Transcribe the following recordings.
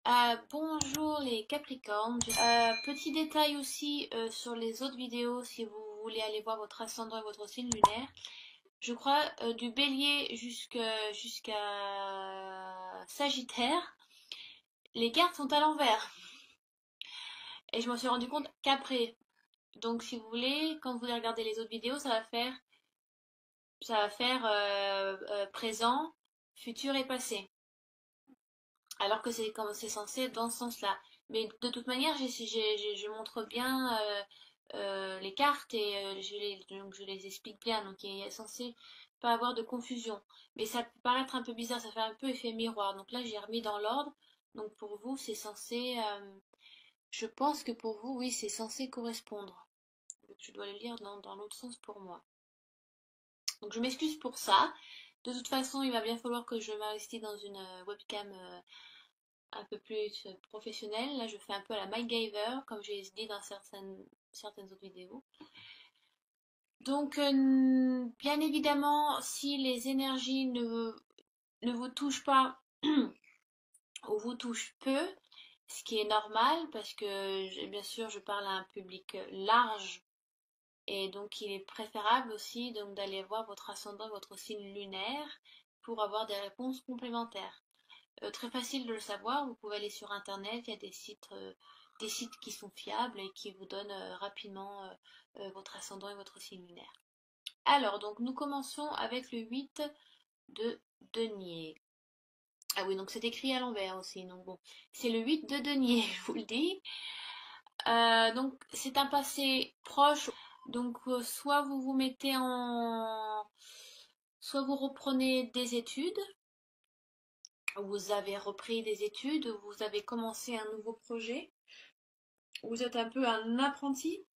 Bonjour les Capricornes. Petit détail aussi sur les autres vidéos si vous voulez aller voir votre ascendant et votre signe lunaire. Je crois du Bélier jusqu'à Sagittaire, les cartes sont à l'envers. Et je m'en suis rendu compte qu'après. Donc si vous voulez, quand vous allez regarder les autres vidéos, ça va faire présent, futur et passé. Alors que c'est comme c'est censé être dans ce sens-là. Mais de toute manière, je montre bien les cartes et donc je les explique bien. Donc il est censé pas avoir de confusion. Mais ça peut paraître un peu bizarre, ça fait un peu effet miroir. Donc là, j'ai remis dans l'ordre. Donc pour vous, c'est censé. Je pense que pour vous, oui, c'est censé correspondre. Donc je dois le lire dans l'autre sens pour moi. Donc je m'excuse pour ça. De toute façon, il va bien falloir que je m'investisse dans une webcam un peu plus professionnelle. Là, je fais un peu à la MacGyver, comme j'ai dit dans certaines autres vidéos. Donc, bien évidemment, si les énergies ne vous touchent pas ou vous touchent peu, ce qui est normal, parce que bien sûr, je parle à un public large, et donc il est préférable aussi donc d'aller voir votre ascendant, votre signe lunaire, pour avoir des réponses complémentaires. Très facile de le savoir, vous pouvez aller sur internet, il y a des sites qui sont fiables et qui vous donnent rapidement votre ascendant et votre signe lunaire. Alors, donc nous commençons avec le 8 de denier. Ah oui, donc c'est écrit à l'envers aussi, donc bon, c'est le 8 de denier, je vous le dis. Donc c'est un passé proche, donc soit vous vous mettez en... soit vous reprenez des études, vous avez repris des études, vous avez commencé un nouveau projet, vous êtes un peu un apprenti,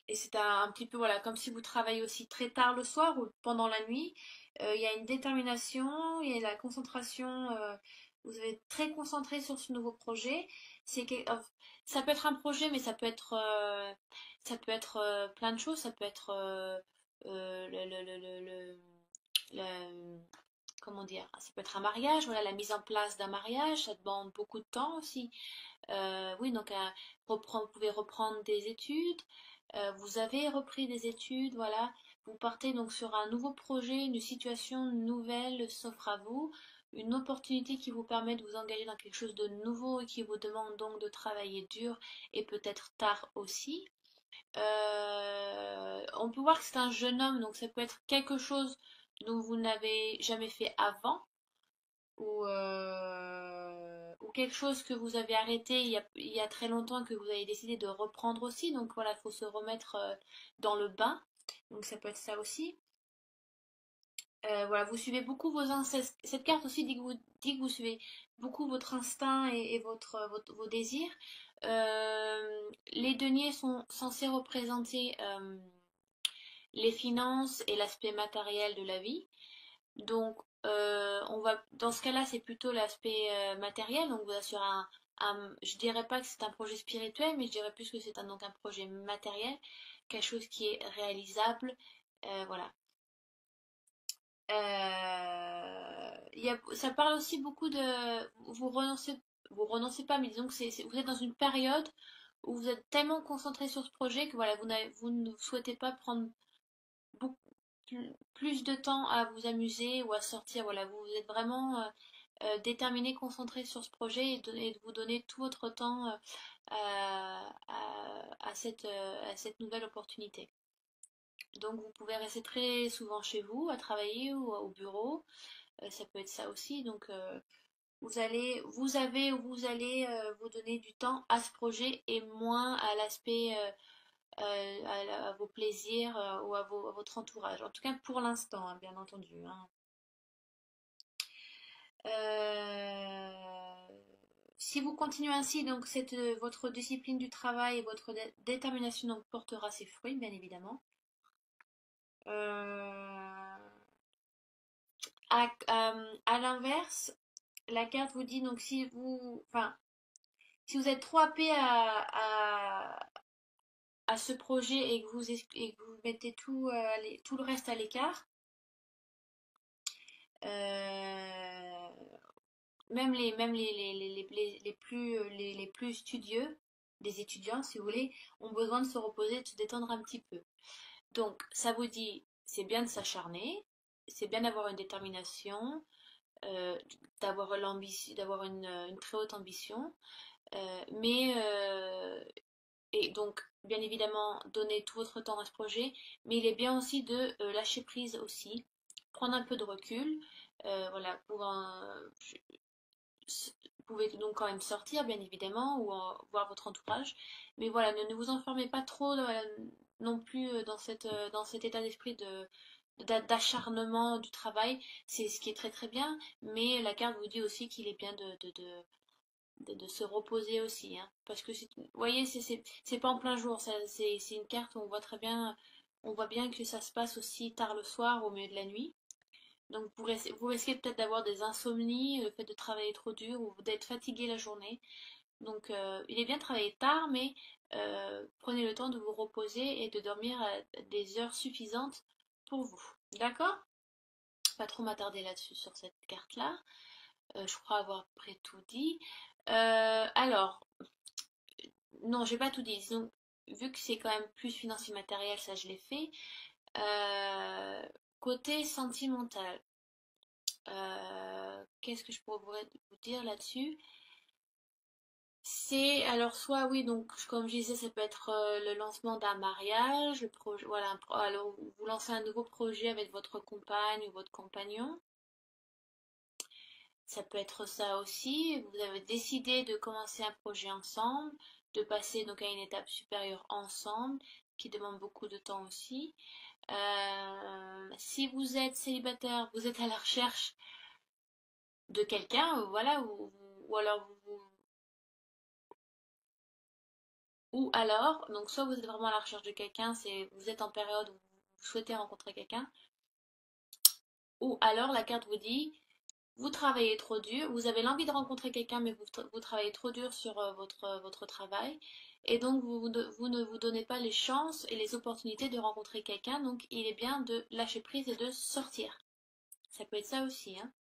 et c'est un petit peu voilà, comme si vous travaillez aussi très tard le soir ou pendant la nuit. Il y a une détermination, il y a la concentration, vous êtes très concentré sur ce nouveau projet. Ça peut être un projet, mais ça peut être plein de choses, ça peut être le- comment dire, ça peut être un mariage, voilà, la mise en place d'un mariage, ça demande beaucoup de temps aussi. Oui, donc vous pouvez reprendre des études. Vous avez repris des études, voilà. Vous partez donc sur un nouveau projet, une situation nouvelle s'offre à vous, une opportunité qui vous permet de vous engager dans quelque chose de nouveau et qui vous demande donc de travailler dur et peut-être tard aussi. On peut voir que c'est un jeune homme, donc ça peut être quelque chose dont vous n'avez jamais fait avant ou quelque chose que vous avez arrêté il y a très longtemps que vous avez décidé de reprendre aussi. Donc voilà, il faut se remettre dans le bain. Donc ça peut être ça aussi. Voilà, vous suivez beaucoup vos instincts. Cette carte aussi dit que vous suivez beaucoup votre instinct et vos désirs. Les deniers sont censés représenter les finances et l'aspect matériel de la vie. Donc, dans ce cas-là, c'est plutôt l'aspect matériel. Donc, vous assure je dirais pas que c'est un projet spirituel, mais je dirais plus que c'est donc un projet matériel, quelque chose qui est réalisable. Voilà. Ça parle aussi beaucoup de, vous renoncez pas, mais disons que vous êtes dans une période où vous êtes tellement concentré sur ce projet que voilà, vous ne souhaitez pas prendre beaucoup plus de temps à vous amuser ou à sortir. Voilà, vous êtes vraiment déterminé, concentré sur ce projet et de vous donner tout votre temps à cette nouvelle opportunité. Donc vous pouvez rester très souvent chez vous à travailler ou au bureau. Ça peut être ça aussi. Donc vous allez vous donner du temps à ce projet et moins à l'aspect à vos plaisirs ou à votre entourage. En tout cas pour l'instant, hein, bien entendu. Hein. Euh, Si vous continuez ainsi, donc votre discipline du travail et votre détermination donc, portera ses fruits, bien évidemment. Euh, à l'inverse, la carte vous dit donc si vous êtes trop happé à ce projet et que vous mettez tout le reste à l'écart, euh, les plus studieux, des étudiants, si vous voulez, ont besoin de se reposer, de se détendre un petit peu. Donc, ça vous dit, c'est bien de s'acharner, c'est bien d'avoir une détermination, euh, d'avoir l'ambition, d'avoir une très haute ambition, mais et donc, bien évidemment, donner tout votre temps à ce projet, mais il est bien aussi de lâcher prise aussi, prendre un peu de recul, voilà, vous pouvez donc quand même sortir, bien évidemment, ou voir votre entourage, mais voilà, ne vous enfermez pas trop non plus dans cet état d'esprit d'acharnement du travail, c'est ce qui est très très bien, mais la carte vous dit aussi qu'il est bien de se reposer aussi, hein. Parce que, vous voyez, c'est pas en plein jour, c'est une carte où on voit très bien, on voit bien que ça se passe aussi tard le soir, au milieu de la nuit. Donc vous risquez peut-être d'avoir des insomnies, le fait de travailler trop dur ou d'être fatigué la journée. Donc il est bien de travailler tard, mais prenez le temps de vous reposer et de dormir à des heures suffisantes pour vous. D'accord? Pas trop m'attarder là-dessus sur cette carte-là. Je crois avoir à peu près tout dit. Alors, non, j'ai pas tout dit. Donc, vu que c'est quand même plus financier matériel, ça je l'ai fait. Euh, Côté sentimental, qu'est-ce que je pourrais vous dire là-dessus? C'est alors soit oui, donc comme je disais, ça peut être le lancement d'un mariage, le projet, voilà, alors vous lancez un nouveau projet avec votre compagne ou votre compagnon. Ça peut être ça aussi. Vous avez décidé de commencer un projet ensemble, de passer donc à une étape supérieure ensemble, qui demande beaucoup de temps aussi. Si vous êtes célibataire, vous êtes à la recherche de quelqu'un, voilà, ou alors ou alors, donc soit vous êtes vraiment à la recherche de quelqu'un, c'est vous êtes en période où vous souhaitez rencontrer quelqu'un, ou alors la carte vous dit vous travaillez trop dur, vous avez l'envie de rencontrer quelqu'un, mais vous travaillez trop dur sur votre travail, et donc vous ne vous donnez pas les chances et les opportunités de rencontrer quelqu'un, donc il est bien de lâcher prise et de sortir. Ça peut être ça aussi, hein.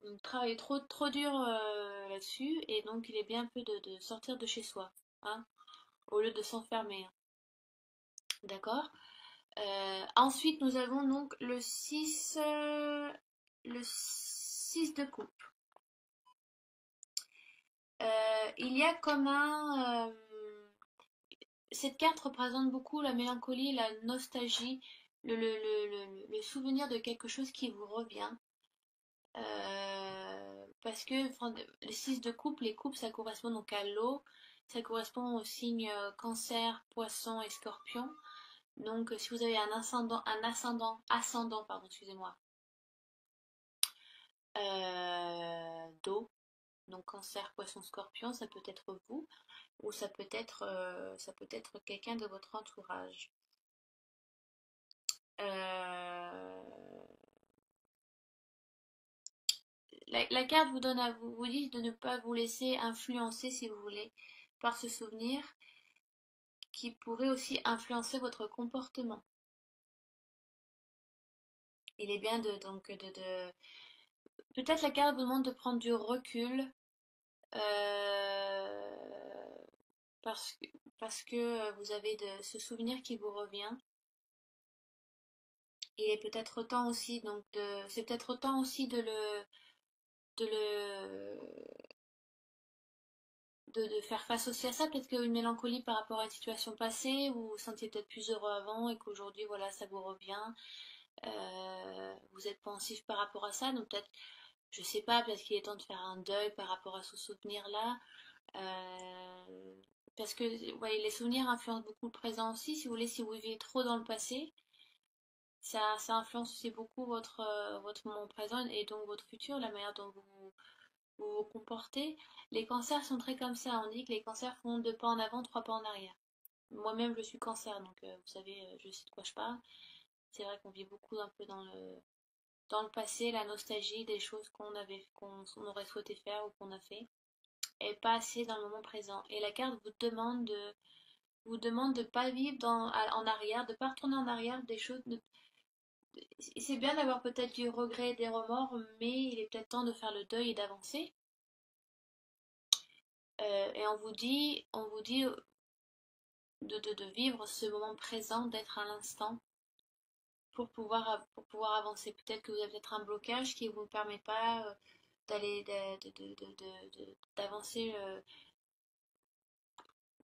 Donc travailler trop dur là-dessus, et donc il est bien un peu de sortir de chez soi, hein, au lieu de s'enfermer, hein. D'accord? Ensuite, nous avons donc le 6 de coupe. Il y a comme cette carte représente beaucoup la mélancolie, la nostalgie, le souvenir de quelque chose qui vous revient. Parce que enfin, le 6 de coupe, les coupes, ça correspond donc à l'eau, ça correspond aux signes cancer, poisson et scorpion. Donc, si vous avez ascendant, pardon, excusez-moi, d'eau, donc cancer, poisson, scorpion, ça peut être vous, ou ça peut être quelqu'un de votre entourage. Euh, la carte vous donne vous dit de ne pas vous laisser influencer, si vous voulez, par ce souvenir qui pourrait aussi influencer votre comportement. Il est bien peut-être la carte vous demande de prendre du recul euh, parce que, parce que vous avez ce souvenir qui vous revient. Il est peut-être temps aussi c'est peut-être temps aussi de le, de faire face aussi à ça. Peut-être qu'une mélancolie par rapport à une situation passée, où vous vous sentiez peut-être plus heureux avant et qu'aujourd'hui, voilà, ça vous revient. Vous êtes pensif par rapport à ça, donc peut-être, je sais pas, peut-être qu'il est temps de faire un deuil par rapport à ce souvenir-là. Euh, Parce que ouais, les souvenirs influencent beaucoup le présent aussi. Si vous voulez, si vous vivez trop dans le passé, ça influence aussi beaucoup votre moment présent et donc votre futur, la manière dont vous vous comportez. Les cancers sont très comme ça. On dit que les cancers font deux pas en avant, trois pas en arrière. Moi-même, je suis cancer, donc vous savez, je sais de quoi je parle. C'est vrai qu'on vit beaucoup un peu dans le passé, la nostalgie des choses qu'on aurait souhaité faire ou qu'on a fait, et pas assez dans le moment présent. Et la carte vous demande de pas vivre en arrière, de pas retourner en arrière des choses, c'est bien d'avoir peut-être du regret, des remords, mais il est peut-être temps de faire le deuil et d'avancer. Et on vous dit de vivre ce moment présent, d'être à l'instant pour pouvoir avancer. Peut-être que vous avez peut-être un blocage qui ne vous permet pas d'aller d'avancer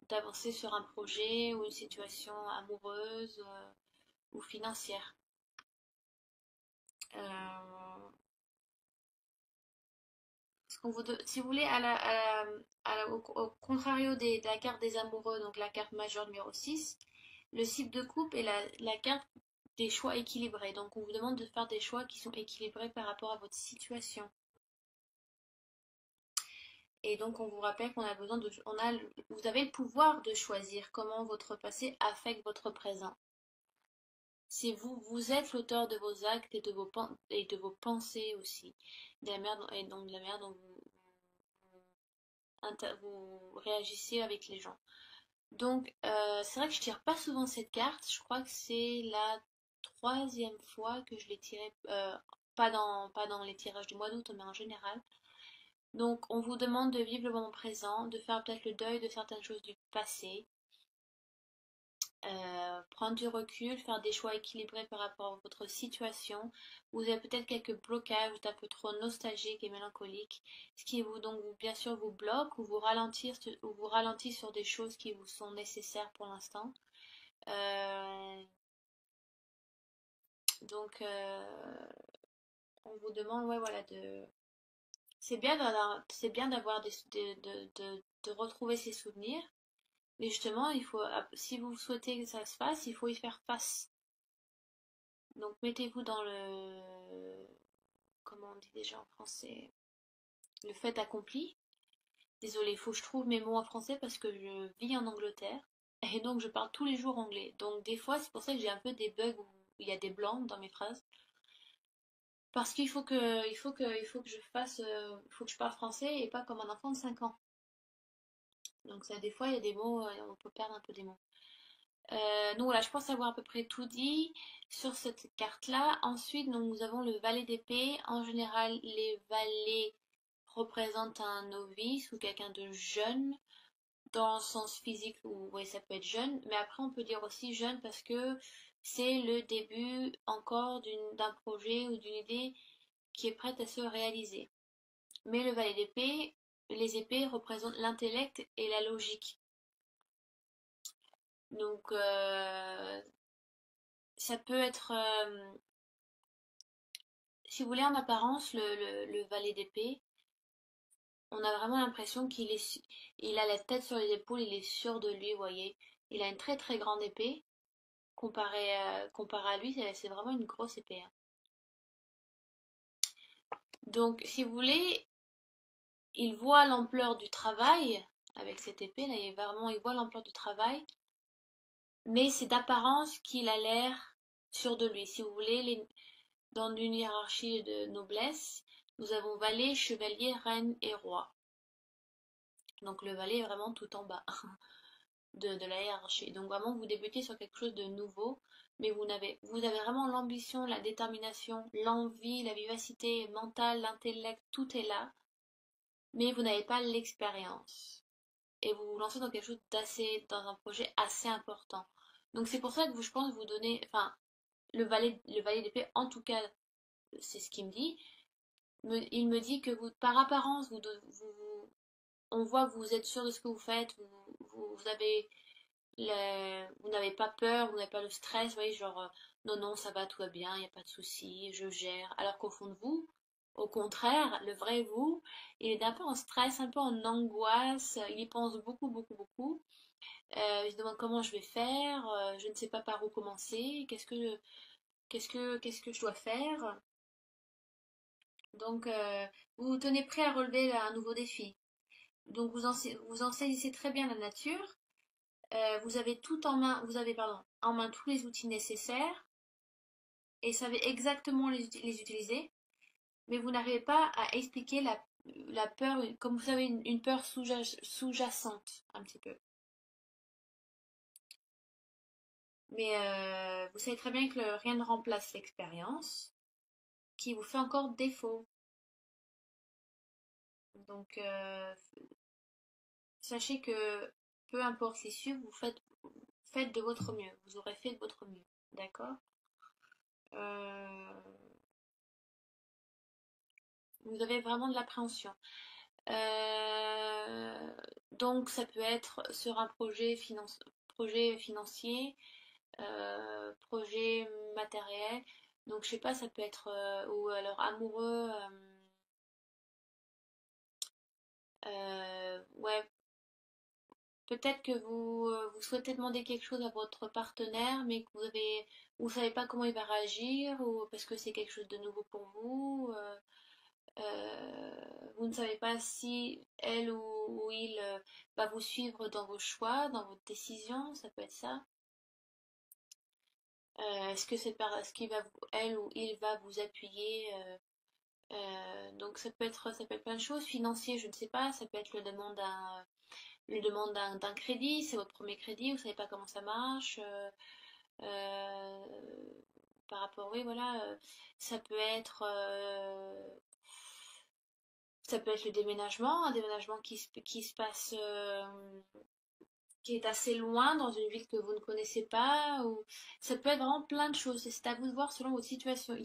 d'avancer sur un projet ou une situation amoureuse ou financière. Euh, si vous voulez, au contrario de la carte des amoureux, donc la carte majeure numéro 6, le cycle de coupe est la carte des choix équilibrés. Donc on vous demande de faire des choix qui sont équilibrés par rapport à votre situation. Et donc on vous rappelle qu'on a besoin de, vous avez le pouvoir de choisir comment votre passé affecte votre présent. C'est vous, vous êtes l'auteur de vos actes et de vos pensées aussi, et donc de la manière dont vous réagissez avec les gens. Donc, c'est vrai que je tire pas souvent cette carte. Je crois que c'est la troisième fois que je l'ai tirée, pas dans les tirages du mois d'août, mais en général. Donc, on vous demande de vivre le moment présent, de faire peut-être le deuil de certaines choses du passé, prendre du recul, faire des choix équilibrés par rapport à votre situation. Vous avez peut-être quelques blocages, vous êtes un peu trop nostalgique et mélancolique, ce qui vous donc bien sûr vous bloque ou vous ralentit sur des choses qui vous sont nécessaires pour l'instant. Euh, donc, on vous demande, ouais, voilà, c'est bien d'avoir de retrouver ses souvenirs, mais justement, si vous souhaitez que ça se fasse, il faut y faire face. Donc mettez-vous dans comment on dit déjà en français, le fait accompli. Désolée, il faut que je trouve mes mots en français parce que je vis en Angleterre et donc je parle tous les jours anglais. Donc des fois, c'est pour ça que j'ai un peu des bugs où il y a des blancs dans mes phrases. Parce qu'il faut que je parle français et pas comme un enfant de 5 ans. Donc ça, des fois, il y a des mots, on peut perdre un peu des mots. Donc voilà, je pense avoir à peu près tout dit sur cette carte-là. Ensuite, donc, nous avons le valet d'épée. En général, les valets représentent un novice ou quelqu'un de jeune, dans le sens physique où oui, ça peut être jeune, mais après on peut dire aussi jeune parce que c'est le début encore d'un projet ou d'une idée qui est prête à se réaliser. Mais le valet d'épée, les épées représentent l'intellect et la logique. Donc, ça peut être, si vous voulez, en apparence, le valet d'épée, on a vraiment l'impression il a la tête sur les épaules, il est sûr de lui, vous voyez. Il a une très très grande épée. Comparé à lui, c'est vraiment une grosse épée, hein. Donc, si vous voulez, il voit l'ampleur du travail avec cette épée, là, il voit l'ampleur du travail, mais c'est d'apparence qu'il a l'air sûr de lui. Si vous voulez, dans une hiérarchie de noblesse, nous avons valet, chevalier, reine et roi. Donc le valet est vraiment tout en bas de la hiérarchie. Donc vraiment, vous débutez sur quelque chose de nouveau, mais vous avez vraiment l'ambition, la détermination, l'envie, la vivacité mentale, l'intellect, tout est là, mais vous n'avez pas l'expérience. Et vous vous lancez dans un projet assez important. Donc c'est pour ça que je pense vous donner, enfin, le valet d'épée, en tout cas, c'est ce qu'il me dit. Il me dit que par apparence, on voit que vous êtes sûr de ce que vous faites, vous n'avez pas peur, vous n'avez pas le stress, vous voyez, genre, non, non, ça va, tout va bien, il n'y a pas de souci, je gère. Alors qu'au fond de vous, au contraire, le vrai vous, il est un peu en stress, un peu en angoisse, il y pense beaucoup, beaucoup, beaucoup. Il se demande comment je vais faire, je ne sais pas par où commencer, qu'est-ce que je dois faire. Donc, vous vous tenez prêt à relever un nouveau défi. Donc, vous en saisissez très bien la nature. Vous avez tout en main, vous avez, pardon, en main tous les outils nécessaires et savez exactement les utiliser, mais vous n'arrivez pas à expliquer la peur, comme vous savez, une peur sous-jacente, un petit peu. Mais vous savez très bien que rien ne remplace l'expérience qui vous fait encore défaut. Donc, sachez que peu importe l'issue, faites de votre mieux. Vous aurez fait de votre mieux. D'accord? Euh, vous avez vraiment de l'appréhension. Euh, donc, ça peut être sur un projet financier, projet matériel. Donc, je sais pas, ça peut être, ou alors amoureux. Ouais, peut-être que vous souhaitez demander quelque chose à votre partenaire, mais que vous savez pas comment il va réagir, ou parce que c'est quelque chose de nouveau pour vous. Vous ne savez pas si elle ou il va vous suivre dans vos choix, dans votre décision, ça peut être ça. Est-ce que c'est ce qu'il va elle ou il va vous appuyer donc ça peut être plein de choses. Financier, je ne sais pas, ça peut être le demande d'un crédit, c'est votre premier crédit, vous savez pas comment ça marche. Euh, Par rapport, oui, voilà, ça peut être le déménagement, un déménagement qui se passe, qui est assez loin dans une ville que vous ne connaissez pas, ou ça peut être vraiment plein de choses. C'est à vous de voir selon votre situation.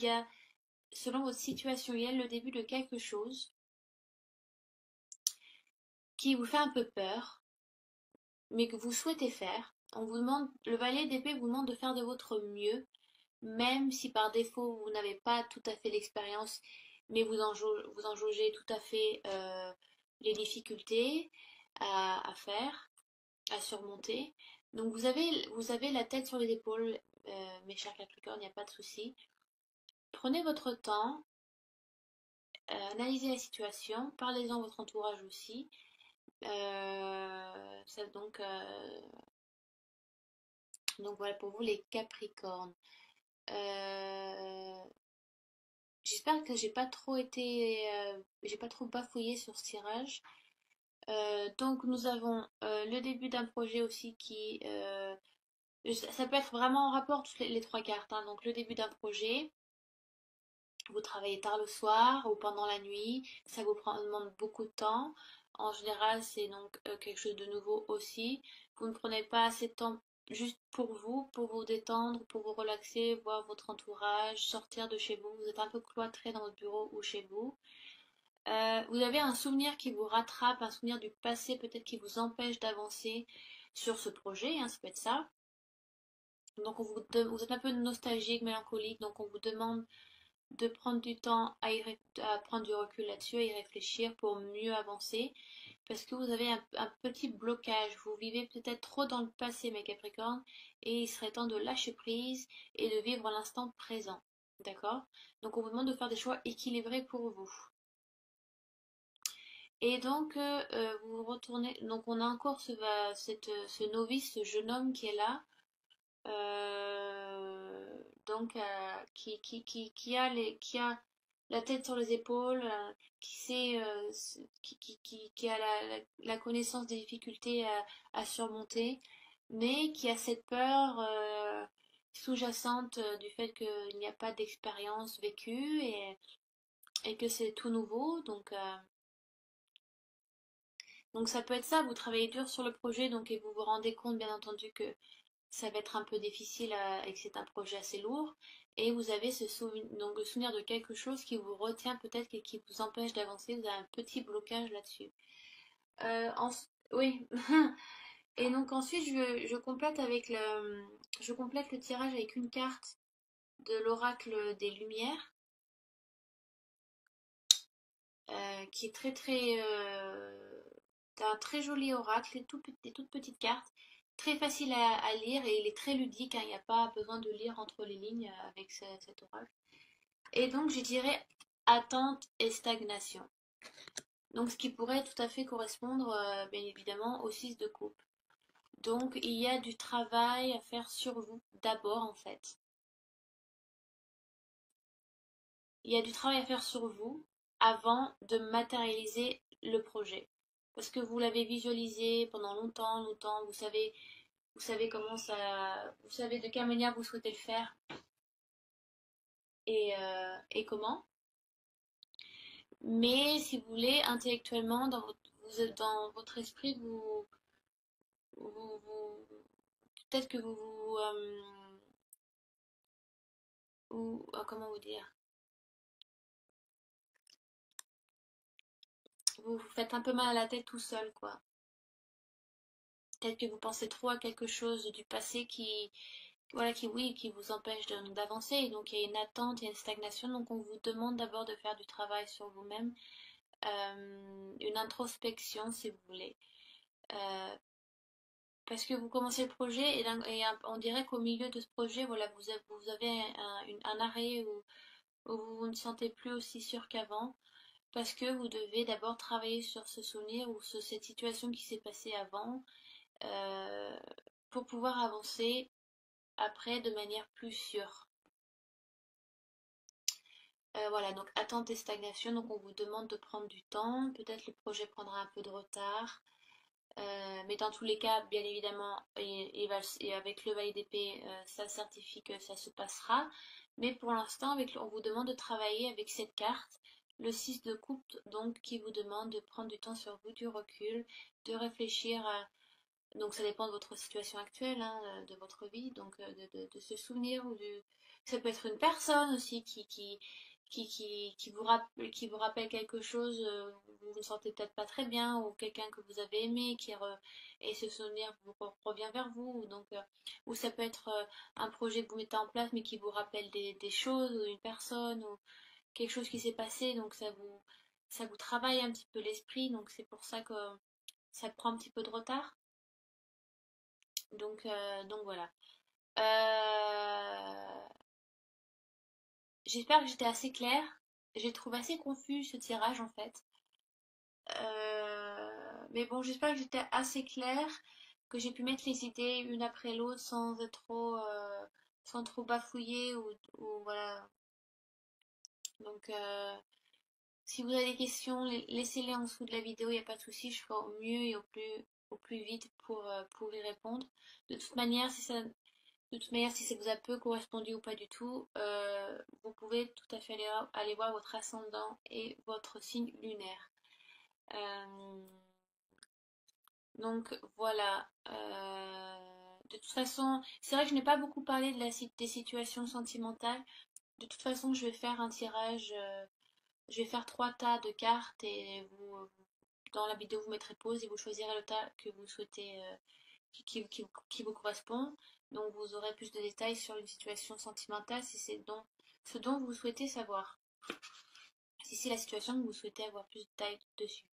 Selon votre situation, il y a le début de quelque chose qui vous fait un peu peur, mais que vous souhaitez faire. On vous demande, le valet d'épée vous demande de faire de votre mieux, même si par défaut vous n'avez pas tout à fait l'expérience, mais vous en jaugez tout à fait les difficultés à faire, à surmonter. Donc vous avez la tête sur les épaules, mes chers Capricornes, il n'y a pas de souci. Prenez votre temps, analysez la situation, parlez-en à votre entourage aussi. Ça, donc voilà pour vous les Capricornes. Euh, J'espère que j'ai pas trop bafouillé sur ce tirage. Donc nous avons le début d'un projet aussi ça peut être vraiment en rapport toutes les trois cartes, hein. Donc le début d'un projet, vous travaillez tard le soir ou pendant la nuit, demande beaucoup de temps. En général, c'est donc quelque chose de nouveau aussi. Vous ne prenez pas assez de temps juste pour vous détendre, pour vous relaxer, voir votre entourage, sortir de chez vous. Vous êtes un peu cloîtré dans votre bureau ou chez vous. Vous avez un souvenir qui vous rattrape, un souvenir du passé peut-être qui vous empêche d'avancer sur ce projet, hein, ça peut être ça. Donc vous êtes un peu nostalgique, mélancolique, donc on vous demande de prendre du temps à prendre du recul là-dessus, à y réfléchir pour mieux avancer. Parce que vous avez un petit blocage. Vous vivez peut-être trop dans le passé, mes Capricornes, et il serait temps de lâcher prise et de vivre l'instant présent. D'accord? Donc on vous demande de faire des choix équilibrés pour vous. Et donc vous retournez. Donc on a encore ce novice, ce jeune homme qui est là. Donc qui a la tête sur les épaules, qui sait, qui a la connaissance des difficultés à surmonter, mais qui a cette peur sous-jacente du fait qu'il n'y a pas d'expérience vécue et que c'est tout nouveau. Donc ça peut être ça, vous travaillez dur sur le projet, donc et vous vous rendez compte bien entendu que ça va être un peu difficile et que c'est un projet assez lourd. Et vous avez donc le souvenir de quelque chose qui vous retient peut-être et qui vous empêche d'avancer. Vous avez un petit blocage là-dessus. Oui. Et donc ensuite, je complète le tirage avec une carte de l'oracle des Lumières, qui est un très joli oracle, des toutes petites cartes, très facile à lire et il est très ludique, hein, il n'y a pas besoin de lire entre les lignes avec cet oracle. Et donc je dirais attente et stagnation. Donc ce qui pourrait tout à fait correspondre bien évidemment au 6 de coupe. Donc il y a du travail à faire sur vous d'abord en fait. Il y a du travail à faire sur vous avant de matérialiser le projet. Parce que vous l'avez visualisé pendant longtemps, longtemps, vous savez vous savez comment ça, vous savez de quelle manière vous souhaitez le faire et comment. Mais si vous voulez, intellectuellement, dans votre esprit, peut-être que comment vous dire, vous faites un peu mal à la tête tout seul, quoi. Peut-être que vous pensez trop à quelque chose du passé voilà, oui, qui vous empêche d'avancer. Et donc il y a une attente, il y a une stagnation. Donc on vous demande d'abord de faire du travail sur vous-même, une introspection si vous voulez. Euh, Parce que vous commencez le projet on dirait qu'au milieu de ce projet, voilà, vous avez un arrêt où vous ne sentez plus aussi sûr qu'avant. Parce que vous devez d'abord travailler sur ce souvenir ou sur cette situation qui s'est passée avant euh, pour pouvoir avancer après de manière plus sûre. Voilà, donc attente et stagnation, donc on vous demande de prendre du temps, peut-être le projet prendra un peu de retard, mais dans tous les cas, bien évidemment, et avec le valet d'épée, ça certifie que ça se passera, mais pour l'instant, on vous demande de travailler avec cette carte, le 6 de coupe, donc qui vous demande de prendre du temps sur vous, du recul, de réfléchir à... Donc ça dépend de votre situation actuelle, hein, de votre vie, donc de se souvenir ou du... Ça peut être une personne aussi qui vous rappelle quelque chose, vous ne vous sentez peut-être pas très bien, ou quelqu'un que vous avez aimé, et ce souvenir revient vers vous, donc, ou ça peut être un projet que vous mettez en place, mais qui vous rappelle des choses, ou une personne, ou quelque chose qui s'est passé, donc ça vous travaille un petit peu l'esprit, donc c'est pour ça que ça prend un petit peu de retard. Donc voilà. Euh, J'espère que j'étais assez claire. J'ai trouvé assez confus ce tirage en fait. Mais bon, j'espère que j'étais assez claire, que j'ai pu mettre les idées une après l'autre sans trop bafouiller ou voilà. Donc, si vous avez des questions, laissez-les en dessous de la vidéo, il n'y a pas de souci, je ferai au mieux et au plus vite pour y répondre. De toute manière, de toute manière, si ça vous a peu correspondu ou pas du tout, vous pouvez tout à fait aller voir votre ascendant et votre signe lunaire. Euh, donc voilà. De toute façon, c'est vrai que je n'ai pas beaucoup parlé des situations sentimentales. De toute façon, je vais faire un tirage. Je vais faire trois tas de cartes et dans la vidéo, vous mettrez pause et vous choisirez le tas que vous souhaitez, qui vous correspond. Donc vous aurez plus de détails sur une situation sentimentale si c'est ce dont vous souhaitez savoir. Si c'est la situation que vous souhaitez avoir plus de détails dessus.